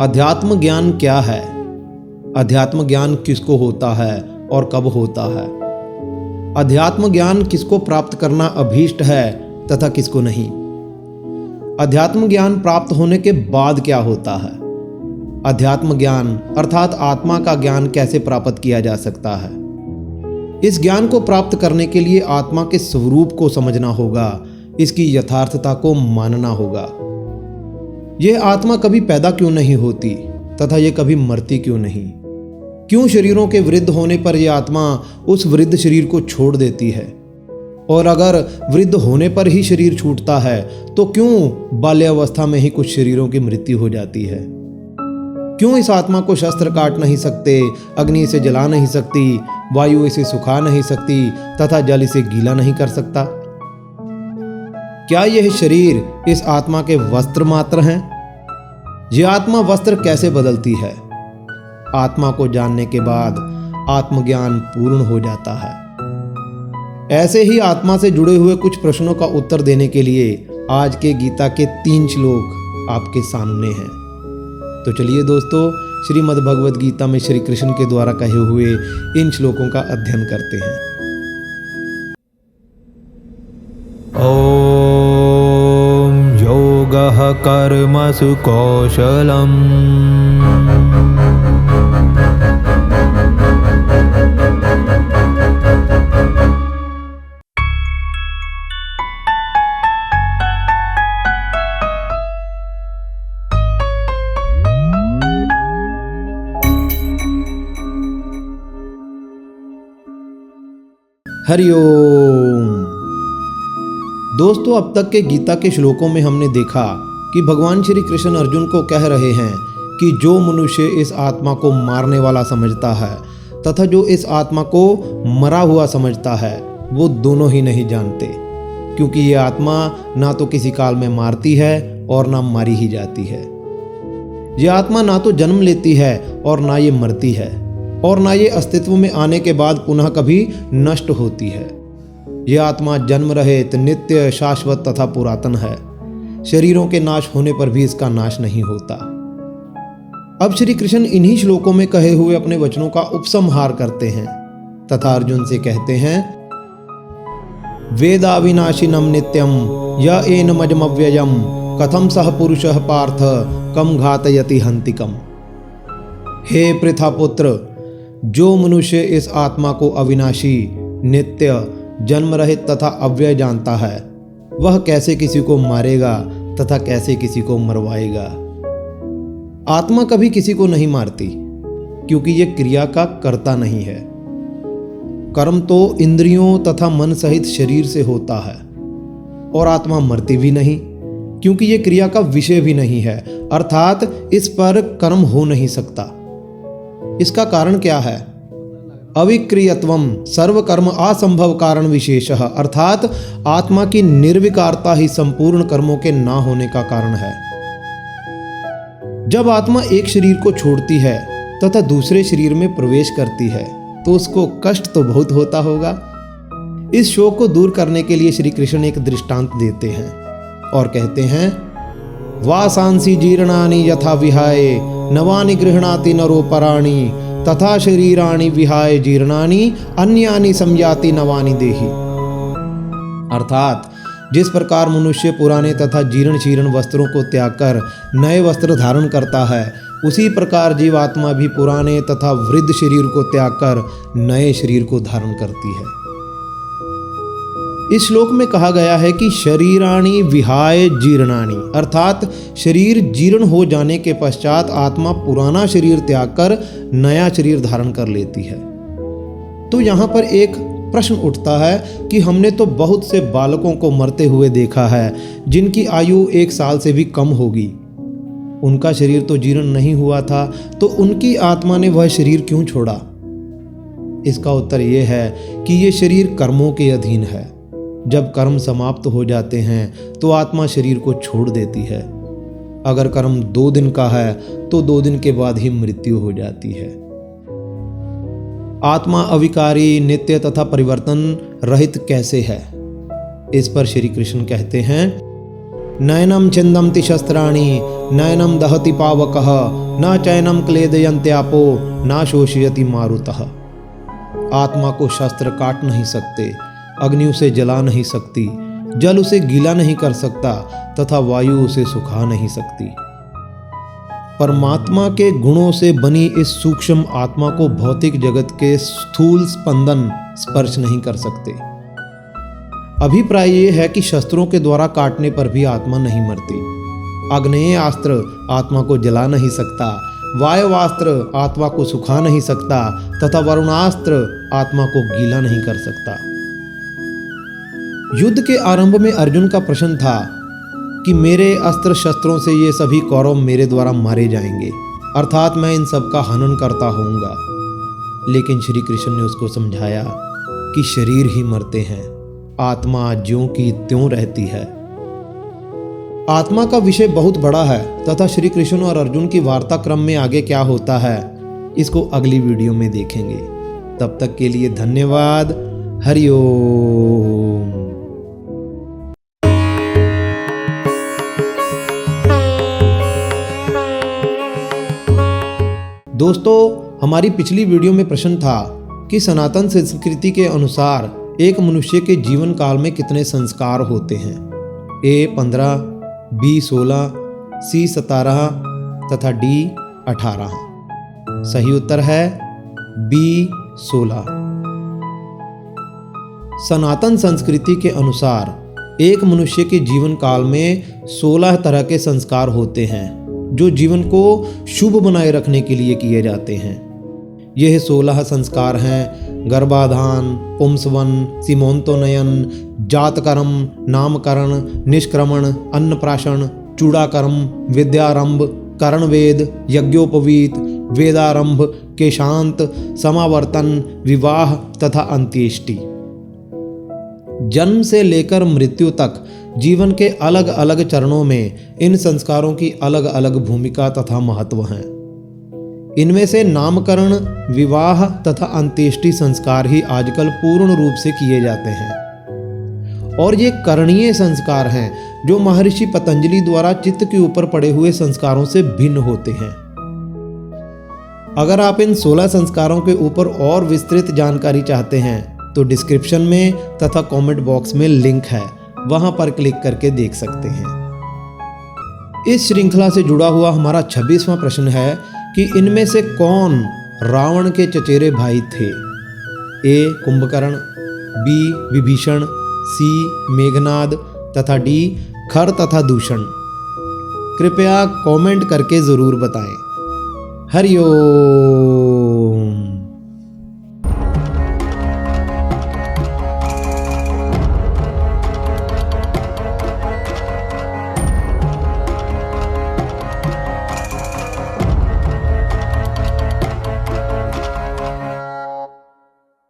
अध्यात्म ज्ञान क्या है? अध्यात्म ज्ञान किसको होता है और कब होता है? अध्यात्म ज्ञान किसको प्राप्त करना अभीष्ट है तथा किसको नहीं? अध्यात्म ज्ञान प्राप्त होने के बाद क्या होता है? अध्यात्म ज्ञान अर्थात आत्मा का ज्ञान कैसे प्राप्त किया जा सकता है? इस ज्ञान को प्राप्त करने के लिए आत्मा के स्वरूप को समझना होगा, इसकी यथार्थता को मानना होगा। यह आत्मा कभी पैदा क्यों नहीं होती तथा यह कभी मरती क्यों नहीं? क्यों शरीरों के वृद्ध होने पर यह आत्मा उस वृद्ध शरीर को छोड़ देती है? और अगर वृद्ध होने पर ही शरीर छूटता है तो क्यों बाल्यावस्था में ही कुछ शरीरों की मृत्यु हो जाती है? क्यों इस आत्मा को शस्त्र काट नहीं सकते, अग्नि इसे जला नहीं सकती, वायु इसे सुखा नहीं सकती तथा जल इसे गीला नहीं कर सकता? क्या यह शरीर इस आत्मा के वस्त्र मात्र हैं? यह आत्मा वस्त्र कैसे बदलती है? आत्मा को जानने के बाद आत्मज्ञान पूर्ण हो जाता है। ऐसे ही आत्मा से जुड़े हुए कुछ प्रश्नों का उत्तर देने के लिए आज के गीता के 3 श्लोक आपके सामने हैं। तो चलिए दोस्तों, श्रीमद् भगवद गीता में श्री कृष्ण के द्वारा कहे हुए इन श्लोकों का अध्ययन करते हैं। ओम योगः कर्मसु कौशलम् हरिओम। दोस्तों, अब तक के गीता के श्लोकों में हमने देखा कि भगवान श्री कृष्ण अर्जुन को कह रहे हैं कि जो मनुष्य इस आत्मा को मारने वाला समझता है तथा जो इस आत्मा को मरा हुआ समझता है वो दोनों ही नहीं जानते, क्योंकि ये आत्मा ना तो किसी काल में मारती है और ना मारी ही जाती है। ये आत्मा ना तो जन्म लेती है और ना ये मरती है और ना ये अस्तित्व में आने के बाद पुनः कभी नष्ट होती है। यह आत्मा जन्म रहित, नित्य, शाश्वत तथा पुरातन है। शरीरों के नाश होने पर भी इसका नाश नहीं होता। अब श्री कृष्ण इन्हीं श्लोकों में कहे हुए अपने वचनों का उपसंहार करते हैं तथा अर्जुन से कहते हैं, वेदाविनाशिनम नित्यम य एनमजमव्ययम कथम सह पुरुषः पार्थ कम घातयति हंतिकम। हे पृथा पुत्र, जो मनुष्य इस आत्मा को अविनाशी, नित्य, जन्म रहित तथा अव्यय जानता है, वह कैसे किसी को मारेगा तथा कैसे किसी को मरवाएगा? आत्मा कभी किसी को नहीं मारती, क्योंकि यह क्रिया का कर्ता नहीं है। कर्म तो इंद्रियों तथा मन सहित शरीर से होता है। और आत्मा मरती भी नहीं, क्योंकि यह क्रिया का विषय भी नहीं है, अर्थात इस पर कर्म हो नहीं सकता। इसका कारण क्या है? अविक्रियत्वम सर्वकर्म असंभव कारण विशेषः, अर्थात आत्मा की निर्विकारता ही संपूर्ण कर्मों के ना होने का कारण है। जब आत्मा एक शरीर को छोड़ती है तथा दूसरे शरीर में प्रवेश करती है तो उसको कष्ट तो बहुत होता होगा। इस शोक को दूर करने के लिए श्री कृष्ण एक दृष्टांत देते हैं और कहते हैं, वासांसि जीर्णानि यथा विहाय नवानि गृह्णाति नरोपराणि तथा शरीराणि विहाय जीर्णानि अन्यानि संयाति नवानि देहि। अर्थात जिस प्रकार मनुष्य पुराने तथा जीर्ण शीर्ण वस्त्रों को त्याग कर नए वस्त्र धारण करता है, उसी प्रकार जीवात्मा भी पुराने तथा वृद्ध शरीर को त्याग कर नए शरीर को धारण करती है। इस श्लोक में कहा गया है कि शरीराणि विहाय जीर्णानि, अर्थात शरीर जीर्ण हो जाने के पश्चात आत्मा पुराना शरीर त्याग कर नया शरीर धारण कर लेती है। तो यहाँ पर एक प्रश्न उठता है कि हमने तो बहुत से बालकों को मरते हुए देखा है जिनकी आयु 1 साल से भी कम होगी। उनका शरीर तो जीर्ण नहीं हुआ था, तो उनकी आत्मा ने वह शरीर क्यों छोड़ा? इसका उत्तर यह है कि ये शरीर कर्मों के अधीन है। जब कर्म समाप्त हो जाते हैं तो आत्मा शरीर को छोड़ देती है। अगर कर्म 2 दिन का है तो 2 दिन के बाद ही मृत्यु हो जाती है। आत्मा अविकारी, नित्य तथा परिवर्तन रहित कैसे है? इस पर श्री कृष्ण कहते हैं, नयनम छिन्दन्ति शस्त्राणि नयनम दहति पावकः न चैनम क्लेदयन्त्यापो न शोषयति मारुतः। आत्मा को शस्त्र काट नहीं सकते, अग्नि उसे जला नहीं सकती, जल उसे गीला नहीं कर सकता तथा वायु उसे सुखा नहीं सकती। परमात्मा के गुणों से बनी इस सूक्ष्म आत्मा को भौतिक जगत के स्थूल स्पंदन स्पर्श नहीं कर सकते। अभिप्राय ये है कि शस्त्रों के द्वारा काटने पर भी आत्मा नहीं मरती। आग्नेय अस्त्र आत्मा को जला नहीं सकता, वायवास्त्र आत्मा को सुखा नहीं सकता तथा वरुणास्त्र आत्मा को गीला नहीं कर सकता। युद्ध के आरंभ में अर्जुन का प्रश्न था कि मेरे अस्त्र शस्त्रों से ये सभी कौरव मेरे द्वारा मारे जाएंगे, अर्थात मैं इन सब का हनन करता होऊंगा। लेकिन श्री कृष्ण ने उसको समझाया कि शरीर ही मरते हैं, आत्मा ज्यों की त्यों रहती है। आत्मा का विषय बहुत बड़ा है तथा श्री कृष्ण और अर्जुन की वार्ता क्रम में आगे क्या होता है इसको अगली वीडियो में देखेंगे। तब तक के लिए धन्यवाद। हरि ओम। दोस्तों, हमारी पिछली वीडियो में प्रश्न था कि सनातन संस्कृति के अनुसार एक मनुष्य के जीवन काल में कितने संस्कार होते हैं। A 15, B 16, C 17 तथा D 18। सही उत्तर है B 16। सनातन संस्कृति के अनुसार एक मनुष्य के जीवन काल में 16 तरह के संस्कार होते हैं जो जीवन को शुभ बनाए रखने के लिए किए जाते हैं। यह 16 संस्कार हैं गर्भाधान, पुंसवन, सीमोन्तोनयन, जातकर्म, नामकरण, निष्क्रमण, अन्नप्राशन, चूड़ाकर्म, विद्यारंभ, करणवेद, यज्ञोपवीत, वेदारंभ, केशांत, समावर्तन, विवाह तथा अंत्येष्टि। जन्म से लेकर मृत्यु तक जीवन के अलग अलग चरणों में इन संस्कारों की अलग अलग भूमिका तथा महत्व हैं। इनमें से नामकरण, विवाह तथा अंत्येष्टि संस्कार ही आजकल पूर्ण रूप से किए जाते हैं और ये करणीय संस्कार हैं जो महर्षि पतंजलि द्वारा चित्त के ऊपर पड़े हुए संस्कारों से भिन्न होते हैं। अगर आप इन 16 संस्कारों के ऊपर और विस्तृत जानकारी चाहते हैं तो डिस्क्रिप्शन में तथा कमेंट बॉक्स में लिंक है, वहां पर क्लिक करके देख सकते हैं। इस श्रृंखला से जुड़ा हुआ हमारा 26वां प्रश्न है कि इनमें से कौन रावण के चचेरे भाई थे। A Kumbhakarna, B Vibhishan, C Meghnad तथा D खर तथा दूषण। कृपया कमेंट करके जरूर बताएं। हरि ओम।